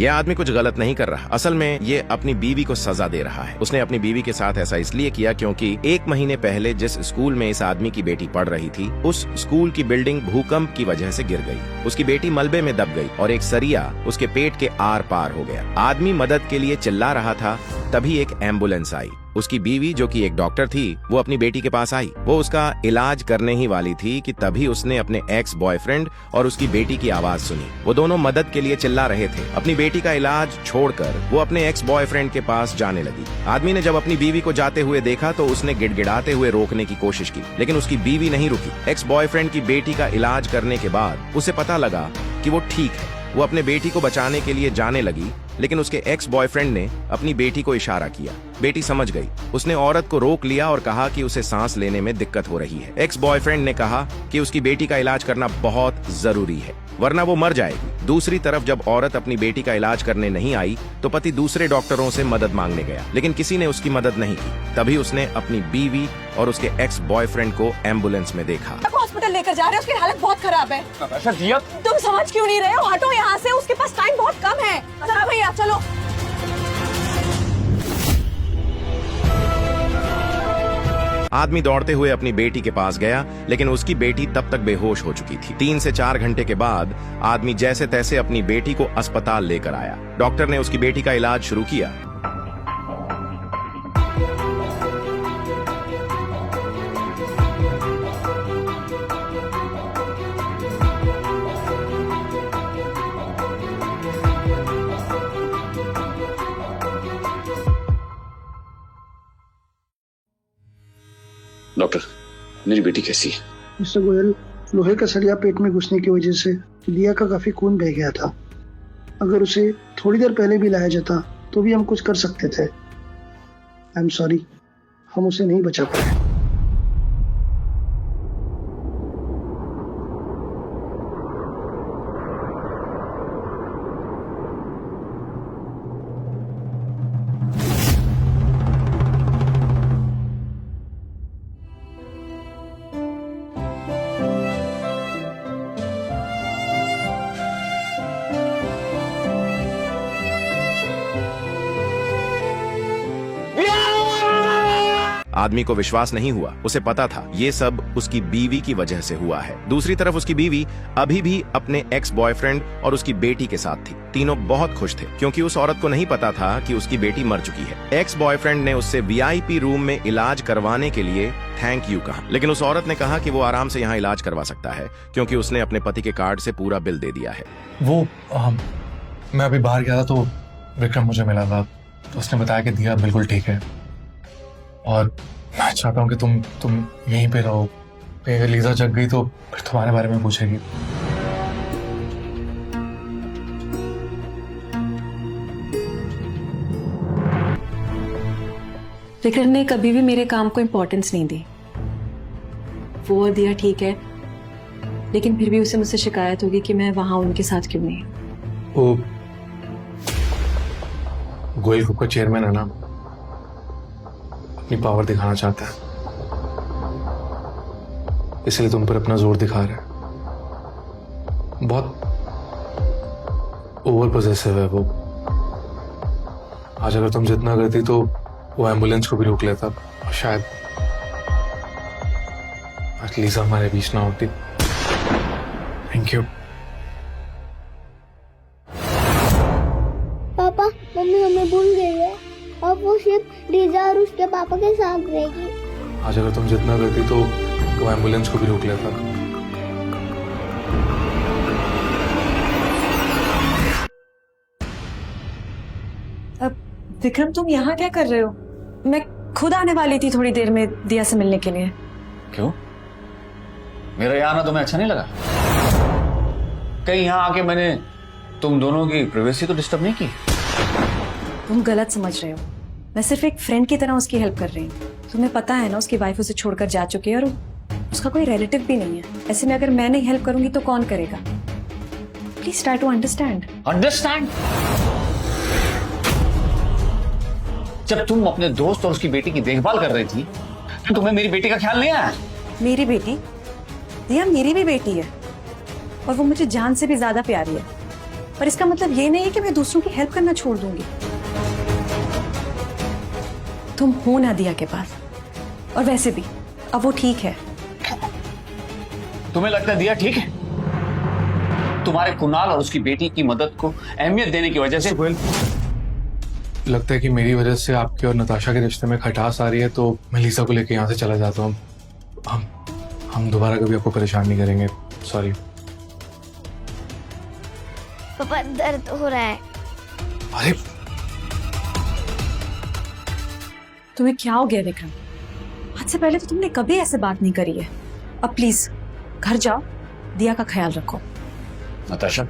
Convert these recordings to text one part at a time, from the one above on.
ये आदमी कुछ गलत नहीं कर रहा, असल में ये अपनी बीवी को सजा दे रहा है। उसने अपनी बीवी के साथ ऐसा इसलिए किया क्योंकि 1 महीने पहले जिस स्कूल में इस आदमी की बेटी पढ़ रही थी, उस स्कूल की बिल्डिंग भूकंप की वजह से गिर गई। उसकी बेटी मलबे में दब गई और एक सरिया उसके पेट के आर पार हो गया। आदमी मदद के लिए चिल्ला रहा था, तभी एक एम्बुलेंस आई। उसकी बीवी जो कि एक डॉक्टर थी, वो अपनी बेटी के पास आई। वो उसका इलाज करने ही वाली थी कि तभी उसने अपने एक्स बॉयफ्रेंड और उसकी बेटी की आवाज सुनी। वो दोनों मदद के लिए चिल्ला रहे थे। अपनी बेटी का इलाज छोड़कर वो अपने एक्स बॉयफ्रेंड के पास जाने लगी। आदमी ने जब अपनी बीवी को जाते हुए देखा तो उसने गिड़गिड़ाते हुए रोकने की कोशिश की, लेकिन उसकी बीवी नहीं रुकी। एक्स बॉयफ्रेंड की बेटी का इलाज करने के बाद उसे पता लगा कि वो ठीक है। वो अपने बेटी को बचाने के लिए जाने लगी, लेकिन उसके एक्स बॉयफ्रेंड ने अपनी बेटी को इशारा किया। बेटी समझ गई। उसने औरत को रोक लिया और कहा कि उसे सांस लेने में दिक्कत हो रही है। एक्स बॉयफ्रेंड ने कहा कि उसकी बेटी का इलाज करना बहुत जरूरी है, वरना वो मर जाएगी। दूसरी तरफ जब औरत अपनी बेटी का इलाज करने नहीं आई तो पति दूसरे डॉक्टरों से मदद मांगने गया, लेकिन किसी ने उसकी मदद नहीं की। तभी उसने अपनी बीवी और उसके एक्स बॉयफ्रेंड को एम्बुलेंस में देखा। हॉस्पिटल लेकर जा रहे हैं, उसकी हालत बहुत खराब है। तुम समझ क्यों नहीं रहे हो? हटो यहाँ से, उसके पास टाइम बहुत कम है। चलो भैया चलो। आदमी दौड़ते हुए अपनी बेटी के पास गया, लेकिन उसकी बेटी तब तक बेहोश हो चुकी थी। 3 से 4 घंटे के बाद आदमी जैसे तैसे अपनी बेटी को अस्पताल लेकर आया। डॉक्टर ने उसकी बेटी का इलाज शुरू किया। डॉक्टर, मेरी बेटी कैसी है? मिस्टर गोयल, लोहे का सरिया पेट में घुसने की वजह से दिया का काफी खून बह गया था। अगर उसे थोड़ी देर पहले भी लाया जाता तो भी हम कुछ कर सकते थे। आई एम सॉरी, हम उसे नहीं बचा पाए। आदमी को विश्वास नहीं हुआ। उसे पता था ये सब उसकी बीवी की वजह से हुआ है। दूसरी तरफ उसकी बीवी अभी भी अपने एक्स बॉयफ्रेंड और उसकी बेटी के साथ थी। तीनों बहुत खुश थे क्योंकि उस औरत को नहीं पता था कि उसकी बेटी मर चुकी है। एक्स बॉयफ्रेंड ने उससे वीआईपी रूम में इलाज करवाने के लिए थैंक यू कहा, लेकिन उस औरत ने कहा कि वो आराम से यहाँ इलाज करवा सकता है क्योंकि उसने अपने पति के कार्ड से पूरा बिल दे दिया है। मैं अभी बाहर गया था तो विक्रम मुझे मिला था, तो उसने बताया कि दिया बिल्कुल ठीक है और मैं चाहता हूँ कि तुम यहीं पे रहो। अगर लीजा जग गई तो फिर तुम्हारे बारे में पूछेगी। विक्रम ने कभी भी मेरे काम को इम्पोर्टेंस नहीं दी। वो और दिया ठीक है, लेकिन फिर भी उसे मुझसे शिकायत होगी कि मैं वहां उनके साथ क्यों नहीं। वो गोयल ग्रुप का चेयरमैन है ना, अपनी पावर दिखाना चाहता है, इसलिए तुम पर अपना जोर दिखा रहा है। बहुत ओवर पोजेसिव है वो। आज अगर तुम जितना करती तो वो एम्बुलेंस को भी रोक लेता और शायद आज लीजा हमारे बीच ना होती। Thank you. पापा, मम्मी हमें भूल गई है। अब वो सिर्फ लीजा और उसके पापा के साथ रहेगी। आज अगर तुम जितना करती तो वो एम्बुलेंस को भी रोक लेता। अब विक्रम, तुम यहाँ क्या कर रहे हो? मैं खुद आने वाली थी थोड़ी देर में दिया से मिलने के लिए। क्यों? मेरा यहाँ आना तुम्हें अच्छा नहीं लगा? कहीं यहाँ आके मैंने तुम दोनों की प्राइवेसी तो डिस्टर्ब नहीं की? तुम गलत समझ रहे हो। मैं सिर्फ एक फ्रेंड की तरह उसकी हेल्प कर रही हूँ। तुम्हें पता है ना, उसकी वाइफ उसे छोड़कर जा चुकी है और उसका कोई रिलेटिव भी नहीं है। ऐसे में अगर मैं नहीं हेल्प करूंगी तो कौन करेगा? Please try to understand. Understand? जब तुम अपने दोस्त और उसकी बेटी की देखभाल कर रही थी तो तुम्हें मेरी बेटी का ख्याल नहीं आया? मेरी बेटी? दिया मेरी भी बेटी है और वो मुझे जान से भी ज्यादा प्यारी है। पर इसका मतलब ये नहीं है कि मैं दूसरों की हेल्प करना छोड़ दूंगी। तुम हो ना दिया के पास, और वैसे भी अब वो ठीक है। तुम्हें लगता है दिया ठीक है? तुम्हारे कुणाल और उसकी बेटी की मदद को अहमियत देने की वजह से सुहेल, लगता है कि मेरी वजह से आपके और नताशा के रिश्ते में खटास आ रही है, तो मैं लीसा को लेके यहाँ से चला जाता हूँ। हम दोबारा कभी आपको परेशान नहीं करेंगे। सॉरी। पापा दर्द हो रहा है। अरे तुम्हें क्या हो गया विक्रम? आज से पहले तो तुमने कभी ऐसे बात नहीं करी है। अब प्लीज घर जाओ, दिया का ख्याल रखो। नताशा,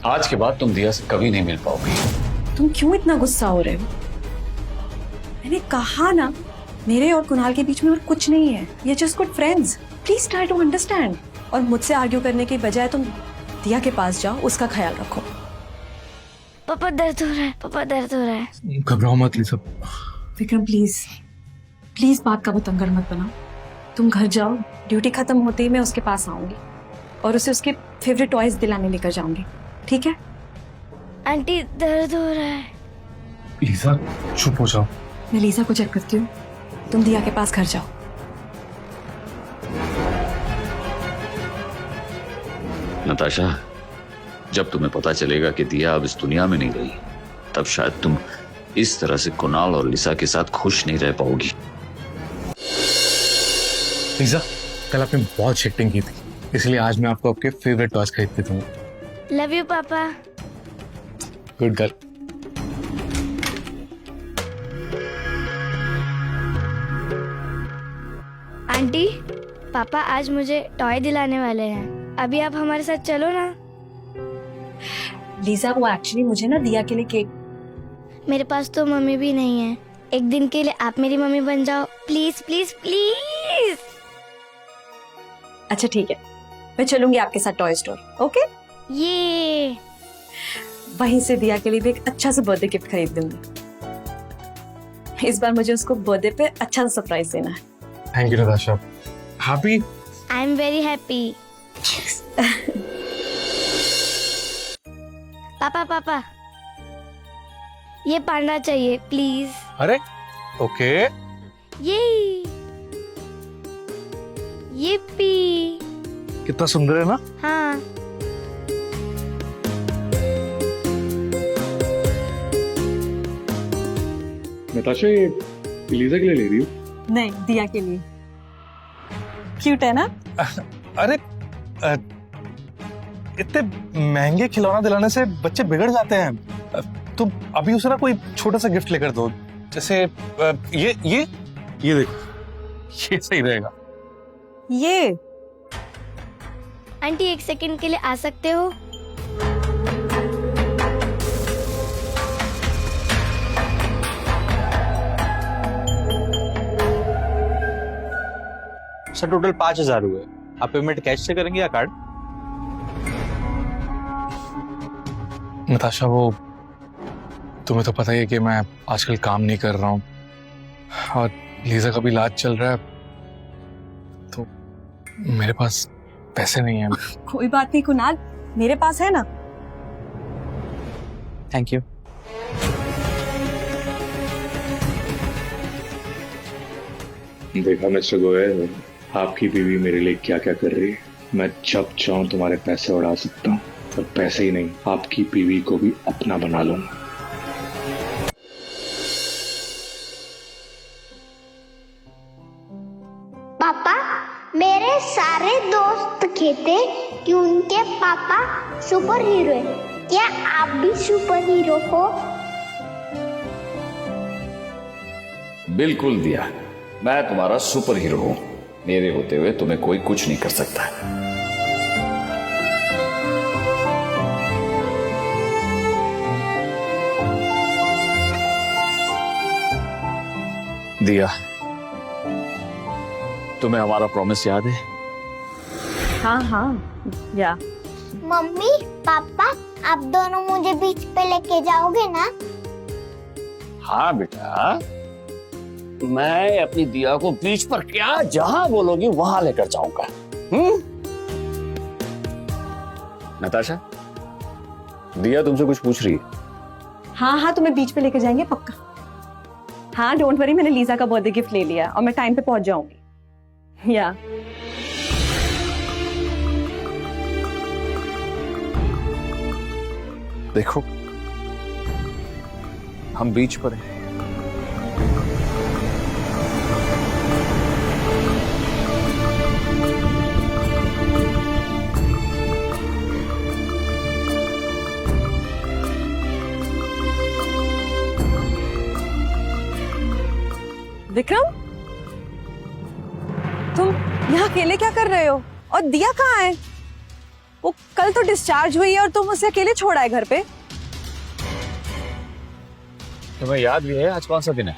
आज के बाद तुम दिया से कभी नहीं मिल पाओगी। तुम क्यों इतना गुस्सा हो रहे हो? मैंने कहा ना, मेरे और कुणाल के बीच में और कुछ नहीं है। ये just good friends. Please try to understand. और मुझसे आर्ग्यू करने की बजाय तुम दिया के पास जाओ, उसका ख्याल रखो। पापा दर्द हो रहा है, पापा दर्द हो रहा है। घबराओ मत लीसा। विक्रम प्लीज प्लीज बात का बतंगड़ मत बनाओ। तुम घर जाओ, ड्यूटी खत्म होते ही मैं उसके पास आऊंगी और उसे उसके फेवरेट टॉयज दिलाने लेकर जाऊंगी, ठीक है? आंटी दर्द हो रहा है। लीसा चुप हो जाओ। मैं लीसा को चेक करती हूँ, तुम दिया के पास घर जाओ। नताशा, जब तुम्हें पता चलेगा कि दिया अब इस दुनिया में नहीं रही, तब शायद तुम इस तरह से कुणाल और लिसा के साथ खुश नहीं रह पाओगी। लीसा, कल आपने बहुत शिफ्टिंग की थी, इसलिए आज मैं आपको आपके फेवरेट टॉयज खरीद के दूंगा। लव यू पापा। Good girl. आंटी, पापा आज मुझे टॉय दिलाने वाले हैं। अभी आप हमारे साथ चलो ना। लीसा, वो एक्चुअली मुझे ना दिया के लिए केक। मेरे पास तो मम्मी भी नहीं है। एक दिन के लिए आप मेरी मम्मी बन जाओ, प्लीज प्लीज प्लीज। अच्छा ठीक है, मैं चलूंगी आपके साथ टॉय स्टोर। ओके? ये वहीं से दिया के लिए भी एक अच्छा सा बर्थडे गिफ्ट खरीद दूंगी। इस बार मुझे उसको बर्थडे पे अच्छा सा सरप्राइज देना है। Thank you Natasha. Happy? I am very happy. पापा पापा, ये पांडा चाहिए प्लीज। अरे ओके। ये पी। कितना सुंदर है ना? हाँ। नताशा, ये लीजा के लिए ले रही हो? नहीं, दिया के लिए। क्यूट है ना? अरे इतने महंगे खिलौना दिलाने से बच्चे बिगड़ जाते हैं। तुम अभी उसे ना कोई छोटा सा गिफ्ट लेकर दो, जैसे ये देखो, ये सही रहेगा। ये आंटी, एक सेकंड के लिए आ सकते हो? सर टोटल 5,000 हुए। आप पेमेंट कैश से करेंगे या कार्ड? नताशा, वो तुम्हें तो पता ही है कि मैं आजकल काम नहीं कर रहा हूँ और लीजा का भी इलाज चल रहा है, तो मेरे पास पैसे नहीं है। कोई बात नहीं कुणाल, मेरे पास है ना। Thank you. देखा मिस्टर गोयल, आपकी बीवी मेरे लिए क्या क्या कर रही है। मैं जब चाहूं तुम्हारे पैसे उड़ा सकता हूँ, और पैसे ही नहीं, आपकी बीवी को भी अपना बना लूंगा। पापा, मेरे सारे दोस्त कहते कि उनके पापा सुपर हीरो है। क्या आप भी सुपर हीरो हो? बिल्कुल दिया, मैं तुम्हारा सुपर हीरो हूं। मेरे होते हुए तुम्हें कोई कुछ नहीं कर सकता। दिया, तुम्हें हमारा प्रॉमिस याद है? हाँ हाँ, या मम्मी पापा, आप दोनों मुझे बीच पे लेके जाओगे ना? हाँ बेटा, मैं अपनी दिया को बीच पर क्या जहां बोलोगी वहां लेकर जाऊंगा। नताशा, दिया तुमसे कुछ पूछ रही है? हाँ हाँ, तुम्हें बीच पे लेकर जाएंगे पक्का। हाँ डोंट वरी, मैंने लीजा का बर्थडे गिफ्ट ले लिया और मैं टाइम पे पहुंच जाऊंगी। या देखो, हम बीच पर हैं। विक्रम, तुम यहाँ अकेले क्या कर रहे हो? और दिया कहाँ है? वो कल तो डिस्चार्ज हुई है और तुम उसे अकेले छोड़ा है घर पे। तुम्हें याद भी है आज कौन सा दिन है?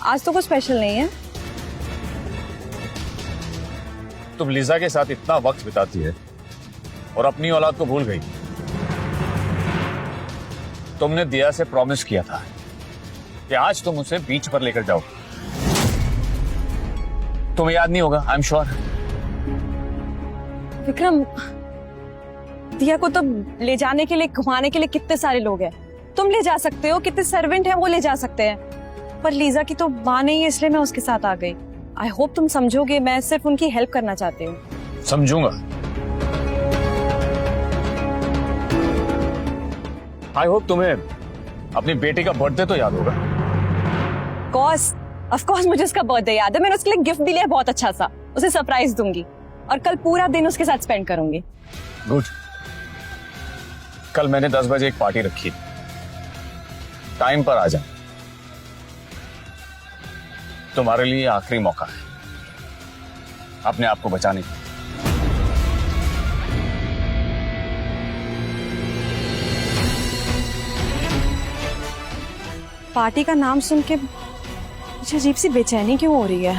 आज तो कुछ स्पेशल नहीं है। तुम लीजा के साथ इतना वक्त बिताती है और अपनी औलाद को भूल गई। तुमने दिया से प्रॉमिस किया था कि आज तुम उसे बीच पर लेकर जाओ। तुम्हें याद नहीं होगा, आई एम श्योर। विक्रम, दिया को तो ले जाने के लिए, घुमाने के लिए कितने सारे लोग हैं। तुम ले जा सकते हो, कितने सर्वेंट हैं वो ले जा सकते हैं, पर लीजा की तो माँ नहीं है, इसलिए मैं उसके साथ आ गई। आई होप तुम समझोगे, मैं सिर्फ उनकी हेल्प करना चाहती हूँ। समझूंगा। आई होप तुम्हें अपनी बेटी का बर्थडे तो याद होगा। ऑफ कोर्स मुझे उसका बर्थडे याद है। मैंने उसके लिए गिफ्ट भी लिया बहुत अच्छा सा, उसे सरप्राइज दूंगी और कल पूरा दिन उसके साथ स्पेंड करूंगी। गुड। कल मैंने 10 बजे एक पार्टी रखी, टाइम पर आ जा। तुम्हारे लिए आखिरी मौका है अपने आप को बचाने का। पार्टी का नाम सुन के मुझे अजीब सी बेचैनी क्यों हो रही है?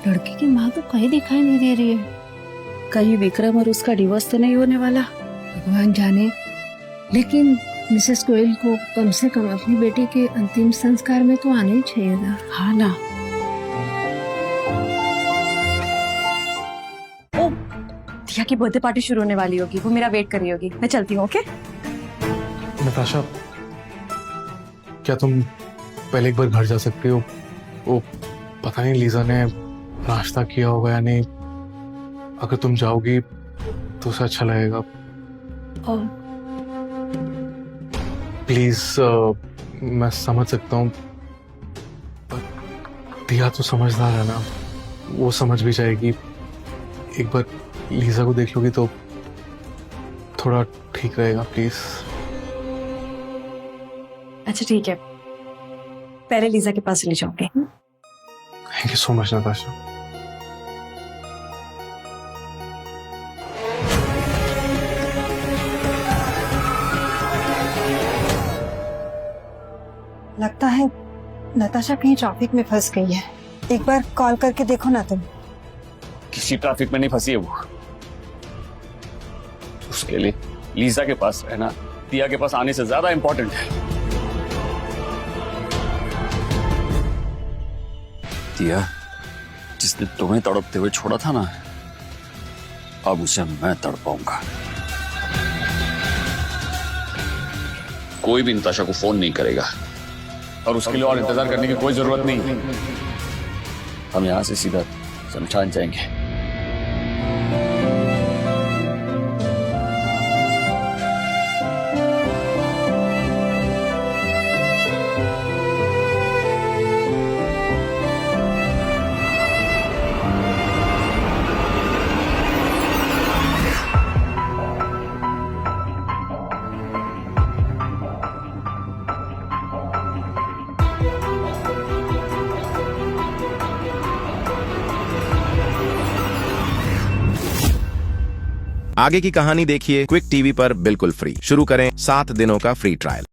लड़की की माँ तो कहीं दिखाई नहीं दे रही है। कहीं विक्रम और उसका डिवोर्स तो नहीं होने वाला, भगवान जाने। लेकिन मिसेस गोयल को कम से कम अपनी बेटी के अंतिम संस्कार में तो आना ही चाहिए ना। हाँ ना। ओ, दिया की बर्थडे पार्टी शुरू होने वाली होगी, वो मेरा वेट कर रही होगी। मैं चलती हूँ। ओके नताशा, क्या तुम पहले एक बार घर जा सकती हो? वो पता नहीं लीजा ने नाश्ता किया होगा या नहीं। अगर तुम जाओगी तो उसे अच्छा लगेगा। प्लीज, मैं समझ सकता हूँ, पर दिया तो समझदार है ना, वो समझ भी जाएगी। एक बार लीजा को देख लोगी तो थोड़ा ठीक रहेगा। प्लीज। अच्छा ठीक है, पहले लीजा के पास ले जाऊंगी। Thank you so much Natasha. लगता है नताशा कहीं ट्रैफिक में फंस गई है। एक बार कॉल करके देखो ना तुम। किसी ट्रैफिक में नहीं फंसी है वो। उसके लिए लीजा के पास रहना दिया के पास आने से ज्यादा इंपॉर्टेंट है। दिया जिसने तुम्हें तड़पते हुए छोड़ा था ना, अब उसे मैं तड़पाऊंगा। कोई भी नताशा को फोन नहीं करेगा और उसके लिए और इंतजार करने की कोई जरूरत नहीं। हम यहां से सीधा शमशान जाएंगे। आगे की कहानी देखिए क्विक टीवी पर बिल्कुल फ्री। शुरू करें 7 दिनों का फ्री ट्रायल।